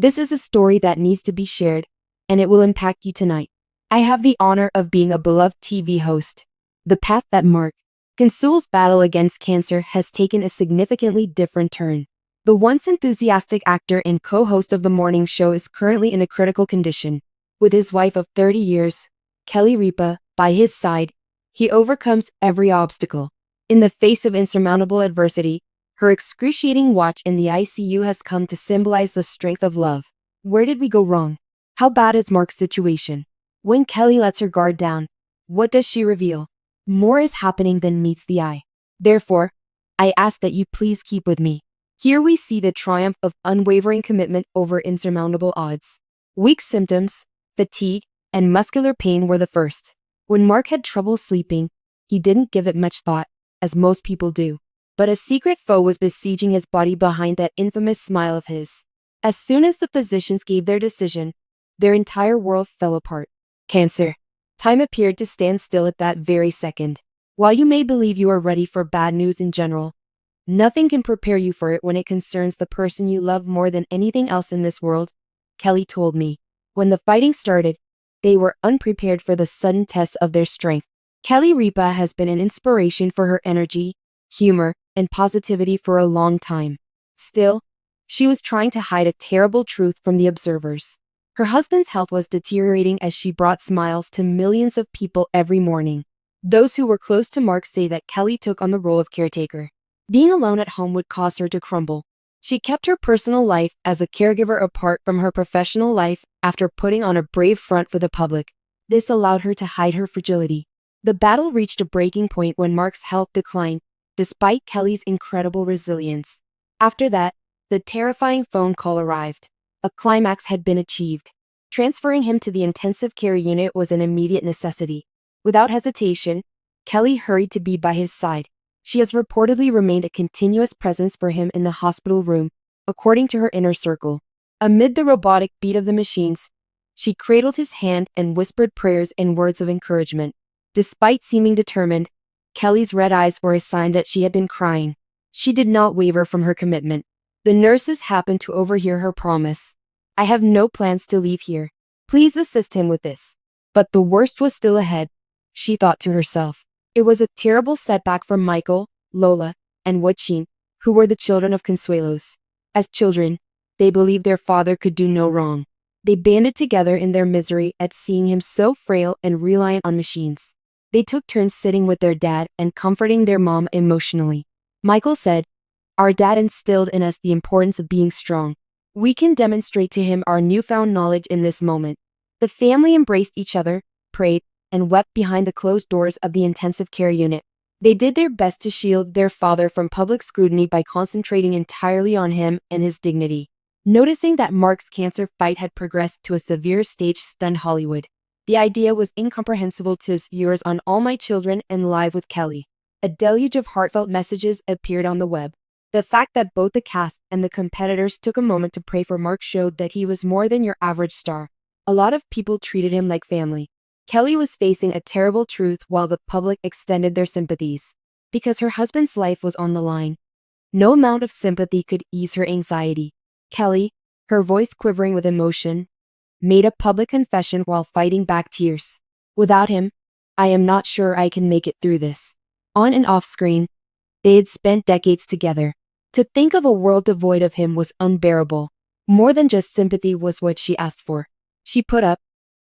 This is a story that needs to be shared, and it will impact you tonight. I have the honor of being a beloved TV host. The path that Mark Consul's battle against cancer has taken a significantly different turn. The once enthusiastic actor and co-host of the morning show is currently in a critical condition. With his wife of 30 years, Kelly Ripa, by his side, he overcomes every obstacle. In the face of insurmountable adversity, her excruciating watch in the ICU has come to symbolize the strength of love. Where did we go wrong? How bad is Mark's situation? When Kelly lets her guard down, what does she reveal? More is happening than meets the eye. Therefore, I ask that you please keep with me. Here we see the triumph of unwavering commitment over insurmountable odds. Weak symptoms, fatigue, and muscular pain were the first. When Mark had trouble sleeping, he didn't give it much thought, as most people do. But a secret foe was besieging his body behind that infamous smile of his. As soon as the physicians gave their decision, their entire world fell apart. Cancer. Time appeared to stand still at that very second. While you may believe you are ready for bad news in general, nothing can prepare you for it when it concerns the person you love more than anything else in this world, Kelly told me. When the fighting started, they were unprepared for the sudden test of their strength. Kelly Ripa has been an inspiration for her energy, humor, and positivity for a long time. Still, she was trying to hide a terrible truth from the observers. Her husband's health was deteriorating as she brought smiles to millions of people every morning. Those who were close to Mark say that Kelly took on the role of caretaker. Being alone at home would cause her to crumble. She kept her personal life as a caregiver apart from her professional life after putting on a brave front for the public. This allowed her to hide her fragility. The battle reached a breaking point when Mark's health declined, despite Kelly's incredible resilience. After that, the terrifying phone call arrived. A climax had been achieved. Transferring him to the intensive care unit was an immediate necessity. Without hesitation, Kelly hurried to be by his side. She has reportedly remained a continuous presence for him in the hospital room, according to her inner circle. Amid the robotic beat of the machines, she cradled his hand and whispered prayers and words of encouragement. Despite seeming determined, Kelly's red eyes were a sign that she had been crying. She did not waver from her commitment. The nurses happened to overhear her promise. I have no plans to leave here. Please assist him with this. But the worst was still ahead, she thought to herself. It was a terrible setback for Michael, Lola, and Joaquin, who were the children of Consuelos. As children, they believed their father could do no wrong. They banded together in their misery at seeing him so frail and reliant on machines. They took turns sitting with their dad and comforting their mom emotionally. Michael said, "Our dad instilled in us the importance of being strong. We can demonstrate to him our newfound knowledge in this moment." The family embraced each other, prayed, and wept behind the closed doors of the intensive care unit. They did their best to shield their father from public scrutiny by concentrating entirely on him and his dignity. Noticing that Mark's cancer fight had progressed to a severe stage stunned Hollywood. The idea was incomprehensible to his viewers on All My Children and Live with Kelly. A deluge of heartfelt messages appeared on the web. The fact that both the cast and the competitors took a moment to pray for Mark showed that he was more than your average star. A lot of people treated him like family. Kelly was facing a terrible truth while the public extended their sympathies. Because her husband's life was on the line, no amount of sympathy could ease her anxiety. Kelly, her voice quivering with emotion, made a public confession while fighting back tears. Without him, I am not sure I can make it through this. On and off screen, they had spent decades together. To think of a world devoid of him was unbearable. More than just sympathy was what she asked for. She put up,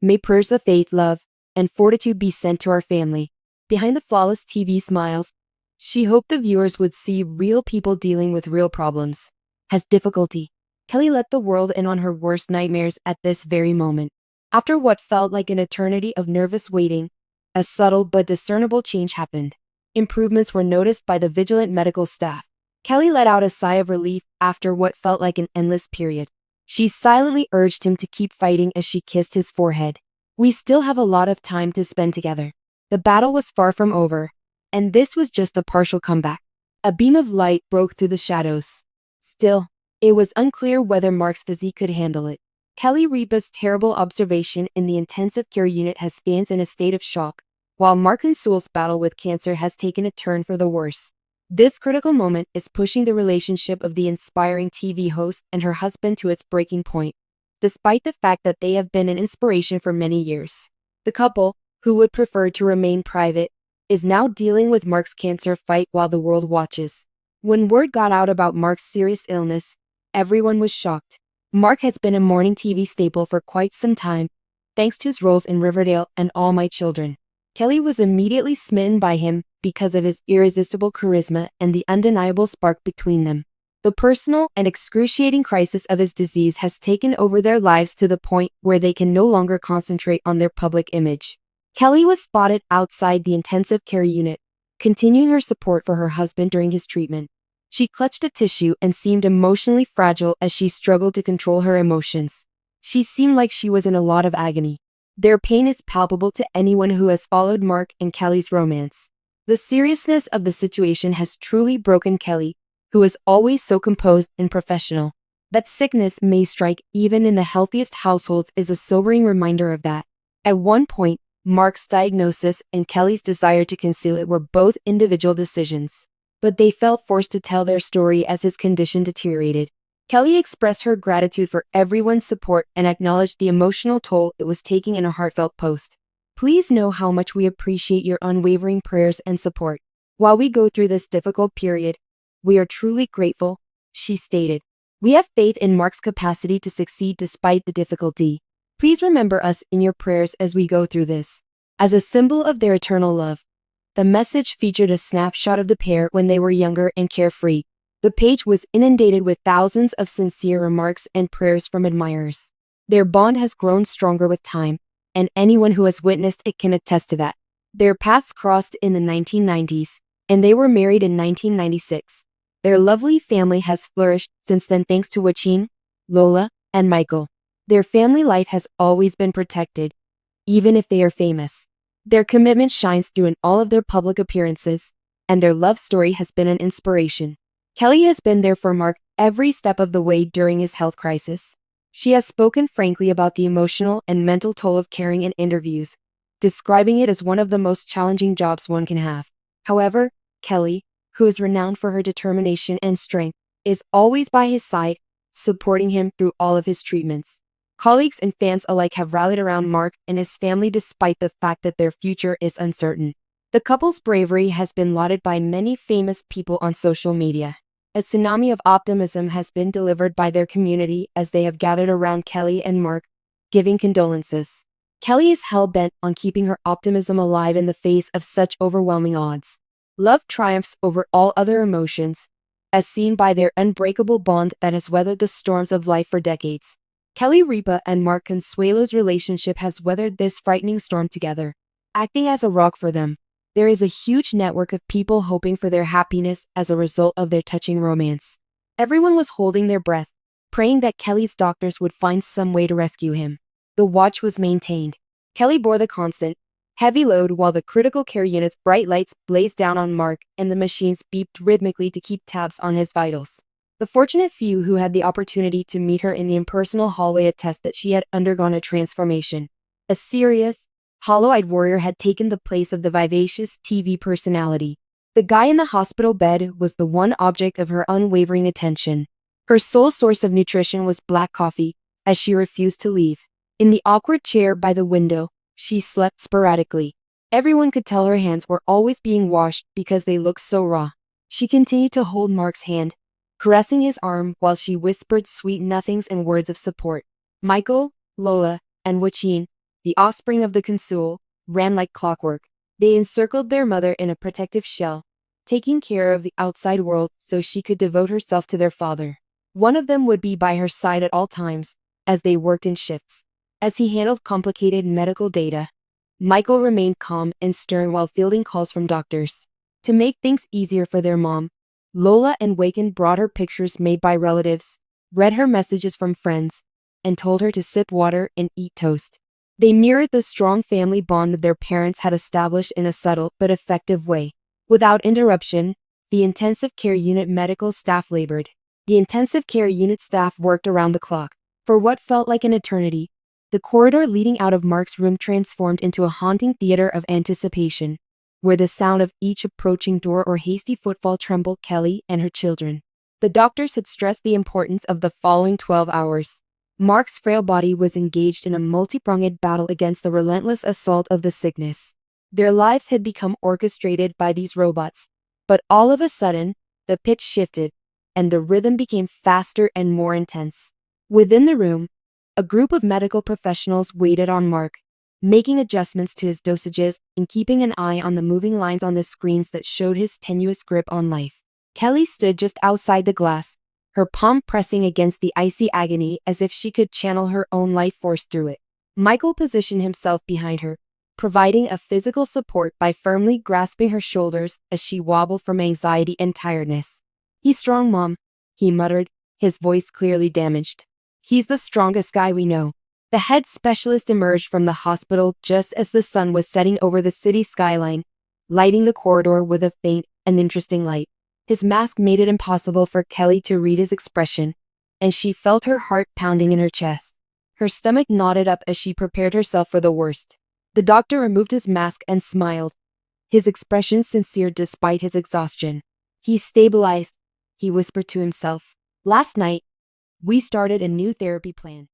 "May prayers of faith, love, and fortitude be sent to our family." Behind the flawless TV smiles, she hoped the viewers would see real people dealing with real problems. Has difficulty. Kelly let the world in on her worst nightmares at this very moment. After what felt like an eternity of nervous waiting, a subtle but discernible change happened. Improvements were noticed by the vigilant medical staff. Kelly let out a sigh of relief after what felt like an endless period. She silently urged him to keep fighting as she kissed his forehead. "We still have a lot of time to spend together." The battle was far from over, and this was just a partial comeback. A beam of light broke through the shadows. Still, it was unclear whether Mark's physique could handle it. Kelly Ripa's terrible observation in the intensive care unit has fans in a state of shock, while Mark Consul's battle with cancer has taken a turn for the worse. This critical moment is pushing the relationship of the inspiring TV host and her husband to its breaking point, despite the fact that they have been an inspiration for many years. The couple, who would prefer to remain private, is now dealing with Mark's cancer fight while the world watches. When word got out about Mark's serious illness, everyone was shocked. Mark has been a morning TV staple for quite some time, thanks to his roles in Riverdale and All My Children. Kelly was immediately smitten by him because of his irresistible charisma and the undeniable spark between them. The personal and excruciating crisis of his disease has taken over their lives to the point where they can no longer concentrate on their public image. Kelly was spotted outside the intensive care unit, continuing her support for her husband during his treatment. She clutched a tissue and seemed emotionally fragile as she struggled to control her emotions. She seemed like she was in a lot of agony. Their pain is palpable to anyone who has followed Mark and Kelly's romance. The seriousness of the situation has truly broken Kelly, who is always so composed and professional. That sickness may strike even in the healthiest households is a sobering reminder of that. At one point, Mark's diagnosis and Kelly's desire to conceal it were both individual decisions, but they felt forced to tell their story as his condition deteriorated. Kelly expressed her gratitude for everyone's support and acknowledged the emotional toll it was taking in a heartfelt post. Please know how much we appreciate your unwavering prayers and support. While we go through this difficult period, we are truly grateful, she stated. We have faith in Mark's capacity to succeed despite the difficulty. Please remember us in your prayers as we go through this. As a symbol of their eternal love, the message featured a snapshot of the pair when they were younger and carefree. The page was inundated with thousands of sincere remarks and prayers from admirers. Their bond has grown stronger with time, and anyone who has witnessed it can attest to that. Their paths crossed in the 1990s, and they were married in 1996. Their lovely family has flourished since then thanks to Joaquin, Lola, and Michael. Their family life has always been protected, even if they are famous. Their commitment shines through in all of their public appearances, and their love story has been an inspiration. Kelly has been there for Mark every step of the way during his health crisis. She has spoken frankly about the emotional and mental toll of caring in interviews, describing it as one of the most challenging jobs one can have. However, Kelly, who is renowned for her determination and strength, is always by his side, supporting him through all of his treatments. Colleagues and fans alike have rallied around Mark and his family despite the fact that their future is uncertain. The couple's bravery has been lauded by many famous people on social media. A tsunami of optimism has been delivered by their community as they have gathered around Kelly and Mark, giving condolences. Kelly is hell-bent on keeping her optimism alive in the face of such overwhelming odds. Love triumphs over all other emotions, as seen by their unbreakable bond that has weathered the storms of life for decades. Kelly Ripa and Mark Consuelo's relationship has weathered this frightening storm together, acting as a rock for them. There is a huge network of people hoping for their happiness as a result of their touching romance. Everyone was holding their breath, praying that Kelly's doctors would find some way to rescue him. The watch was maintained. Kelly bore the constant, heavy load while the critical care unit's bright lights blazed down on Mark and the machines beeped rhythmically to keep tabs on his vitals. The fortunate few who had the opportunity to meet her in the impersonal hallway attest that she had undergone a transformation. A serious, hollow-eyed warrior had taken the place of the vivacious TV personality. The guy in the hospital bed was the one object of her unwavering attention. Her sole source of nutrition was black coffee, as she refused to leave. In the awkward chair by the window, she slept sporadically. Everyone could tell her hands were always being washed because they looked so raw. She continued to hold Mark's hand, caressing his arm while she whispered sweet nothings and words of support. Michael, Lola, and Joaquin, the offspring of the Consul, ran like clockwork. They encircled their mother in a protective shell, taking care of the outside world so she could devote herself to their father. One of them would be by her side at all times, as they worked in shifts. As he handled complicated medical data, Michael remained calm and stern while fielding calls from doctors. To make things easier for their mom, Lola and Joaquin brought her pictures made by relatives, read her messages from friends, and told her to sip water and eat toast. They mirrored the strong family bond that their parents had established in a subtle but effective way. Without interruption, the intensive care unit medical staff labored. The intensive care unit staff worked around the clock. For what felt like an eternity, the corridor leading out of Mark's room transformed into a haunting theater of anticipation. where the sound of each approaching door or hasty footfall trembled Kelly and her children. The doctors had stressed the importance of the following 12 hours. Mark's frail body was engaged in a multi-pronged battle against the relentless assault of the sickness. Their lives had become orchestrated by these robots. But all of a sudden, the pitch shifted, and the rhythm became faster and more intense. Within the room, a group of medical professionals waited on Mark, making adjustments to his dosages and keeping an eye on the moving lines on the screens that showed his tenuous grip on life. Kelly stood just outside the glass, her palm pressing against the icy agony as if she could channel her own life force through it. Michael positioned himself behind her, providing a physical support by firmly grasping her shoulders as she wobbled from anxiety and tiredness. "He's strong, Mom," he muttered, his voice clearly damaged. "He's the strongest guy we know." The head specialist emerged from the hospital just as the sun was setting over the city skyline, lighting the corridor with a faint and interesting light. His mask made it impossible for Kelly to read his expression, and she felt her heart pounding in her chest. Her stomach knotted up as she prepared herself for the worst. The doctor removed his mask and smiled, his expression sincere despite his exhaustion. "He's stabilized," he whispered to himself. "Last night, we started a new therapy plan.